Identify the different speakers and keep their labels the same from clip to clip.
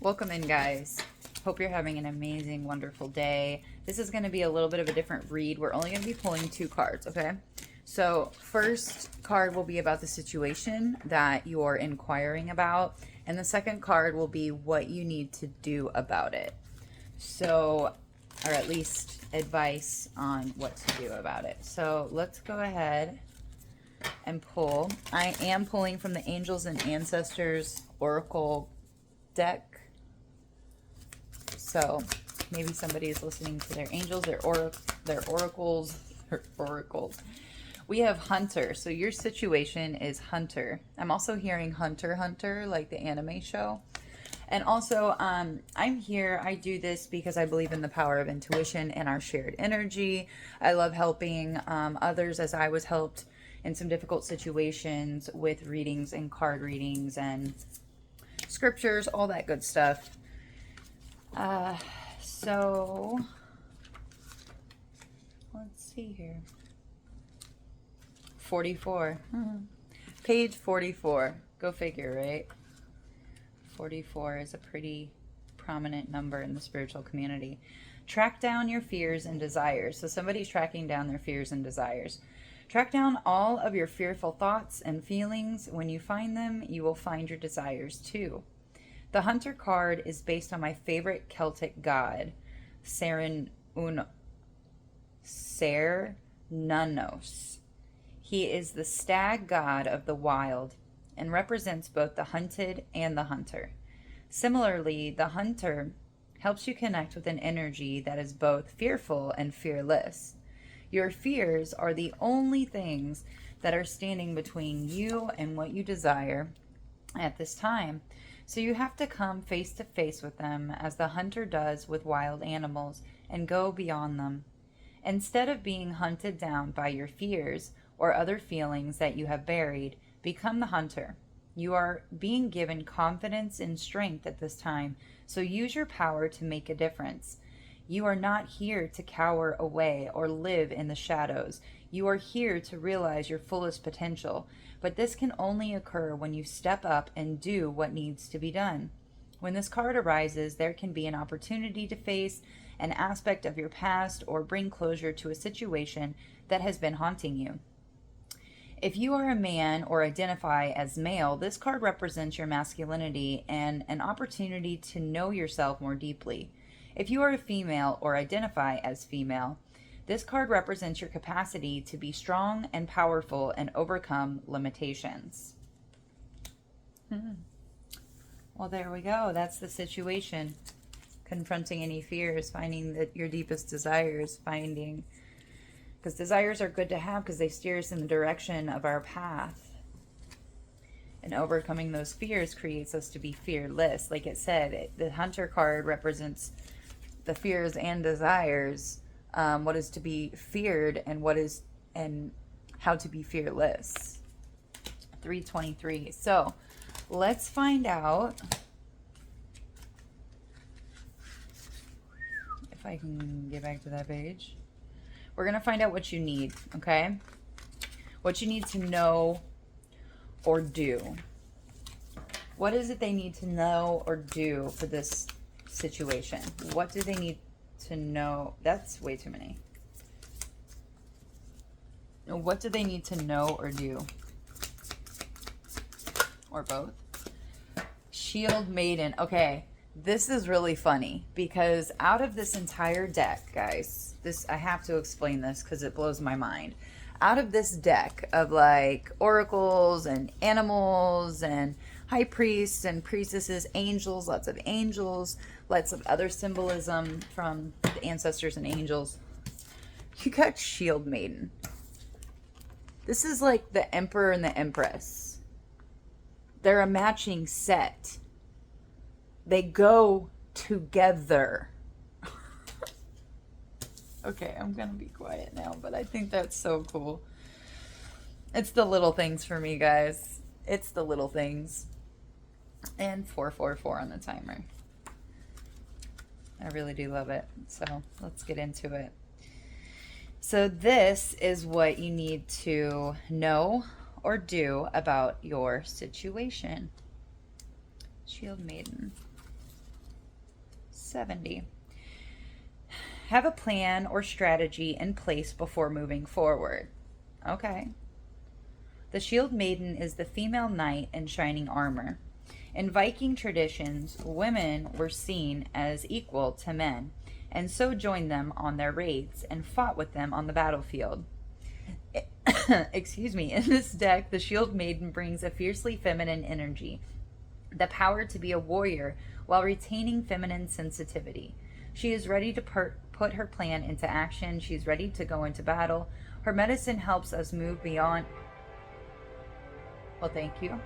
Speaker 1: Welcome in, guys. Hope you're having an amazing, wonderful day. This is going to be a little bit of a different read. We're only going to be pulling 2 cards, okay? So first card will be about the situation that you're inquiring about, and the second card will be what you need to do about it. So, or at least advice on what to do about it. So let's go ahead and pull. I am pulling from the Angels and Ancestors Oracle deck. So maybe somebody is listening to their angels, their oracles, their oracles. We have Hunter. So your situation is Hunter. I'm also hearing Hunter x Hunter, like the anime show. And also, I'm here. I do this because I believe in the power of intuition and our shared energy. I love helping others as I was helped in some difficult situations with readings and card readings and scriptures, all that good stuff. So let's see here. 44. Page 44. Go figure, right? 44 is a pretty prominent number in the spiritual community. Track down your fears and desires. So somebody's tracking down their fears and desires. Track down all of your fearful thoughts and feelings. When you find them, you will find your desires too. The Hunter card is based on my favorite Celtic god, Cernunnos. He is the stag god of the wild and represents both the hunted and the hunter. Similarly, the hunter helps you connect with an energy that is both fearful and fearless. Your fears are the only things that are standing between you and what you desire at this time. So you have to come face to face with them as the hunter does with wild animals and go beyond them. Instead of being hunted down by your fears or other feelings that you have buried, become the hunter. You are being given confidence and strength at this time, so use your power to make a difference. You are not here to cower away or live in the shadows. You are here to realize your fullest potential. But this can only occur when you step up and do what needs to be done. When this card arises, there can be an opportunity to face an aspect of your past or bring closure to a situation that has been haunting you. If you are a man or identify as male, this card represents your masculinity and an opportunity to know yourself more deeply. If you are a female or identify as female, this card represents your capacity to be strong and powerful and overcome limitations. Well, there we go. That's the situation. Confronting any fears, finding your deepest desires, because desires are good to have because they steer us in the direction of our path. And overcoming those fears creates us to be fearless. Like it said, the Hunter card represents the fears and desires. What is to be feared and how to be fearless. 323. So let's find out if I can get back to that page. We're going to find out what you need, okay? What you need to know or do. What is it they need to know or do for this situation? What do they need to know? That's way too many. What do they need to know or do? Or both? Sheild Maiden. Okay, this is really funny because out of this entire deck, guys, I have to explain this because it blows my mind. Out of this deck of like oracles and animals and high priests and priestesses, angels, lots of other symbolism from the ancestors and angels, you got Sheild Maiden. This is like the Emperor and the Empress. They're a matching set. They go together. Okay, I'm gonna be quiet now, but I think that's so cool. It's the little things for me, guys. It's the little things. And 444 on the timer. I really do love it. So let's get into it. So this is what you need to know or do about your situation. Sheild Maiden. 70. Have a plan or strategy in place before moving forward. Okay. The Sheild Maiden is the female knight in shining armor. In Viking traditions, women were seen as equal to men, and so joined them on their raids and fought with them on the battlefield. Excuse me. In this deck, the Sheild Maiden brings a fiercely feminine energy, the power to be a warrior while retaining feminine sensitivity. She is ready to put her plan into action. She's ready to go into battle. Her medicine helps us move beyond. Well, thank you.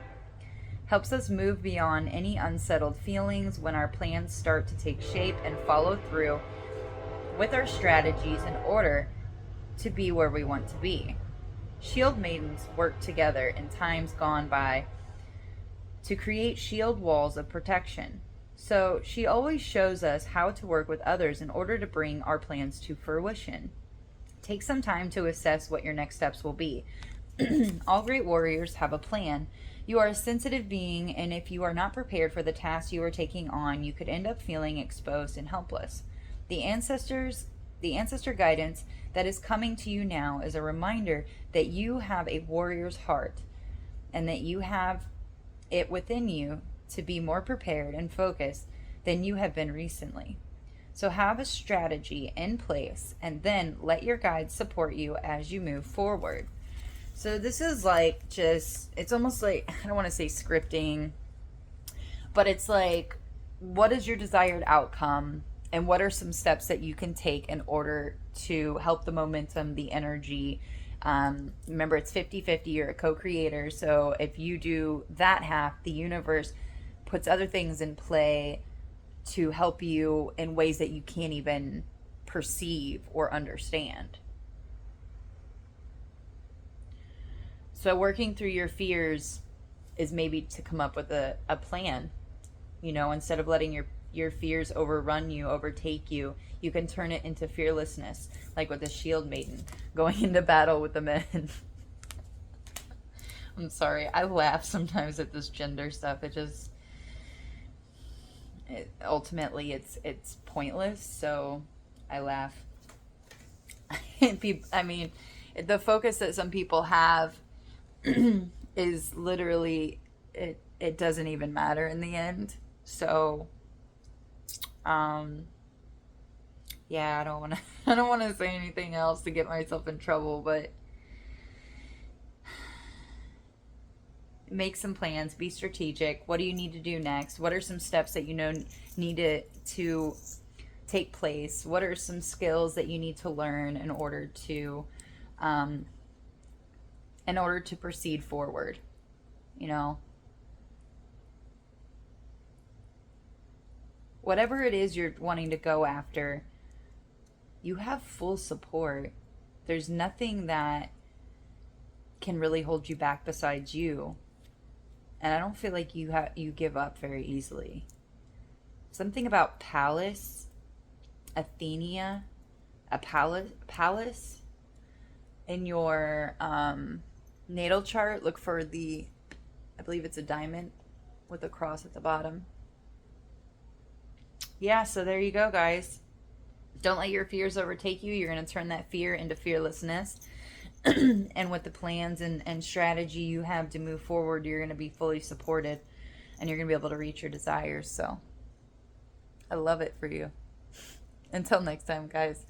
Speaker 1: Helps us move beyond any unsettled feelings when our plans start to take shape and follow through with our strategies in order to be where we want to be. Shield maidens work together in times gone by to create shield walls of protection. So she always shows us how to work with others in order to bring our plans to fruition. Take some time to assess what your next steps will be. All great warriors have a plan. You are a sensitive being, and if you are not prepared for the task you are taking on, you could end up feeling exposed and helpless. The ancestor guidance that is coming to you now is a reminder that you have a warrior's heart and that you have it within you to be more prepared and focused than you have been recently. So have a strategy in place and then let your guides support you as you move forward. So this is like it's almost like, I don't want to say scripting, but it's like, what is your desired outcome and what are some steps that you can take in order to help the momentum, the energy. Remember, it's 50-50, you're a co-creator. So if you do that half, the universe puts other things in play to help you in ways that you can't even perceive or understand. So working through your fears is maybe to come up with a plan. Instead of letting your fears overrun you, overtake you, you can turn it into fearlessness, like with the Shield Maiden going into battle with the men. I'm sorry, I laugh sometimes at this gender stuff. Ultimately it's pointless, so I laugh. I mean, the focus that some people have is literally it doesn't even matter in the end. So yeah, I don't want to say anything else to get myself in trouble, but make some plans, be strategic. What do you need to do next? What are some steps that need to take place? What are some skills that you need to learn in order to proceed forward? Whatever it is you're wanting to go after, you have full support. There's nothing that can really hold you back besides you. And I don't feel like you give up very easily. Something about Palace, Athenia, a palace in your natal chart. Look for I believe it's a diamond with a cross at the bottom. Yeah, so there you go, guys. Don't let your fears overtake you. You're going to turn that fear into fearlessness. And with the plans and strategy you have to move forward, you're going to be fully supported and you're going to be able to reach your desires. So I love it for you. Until next time, guys.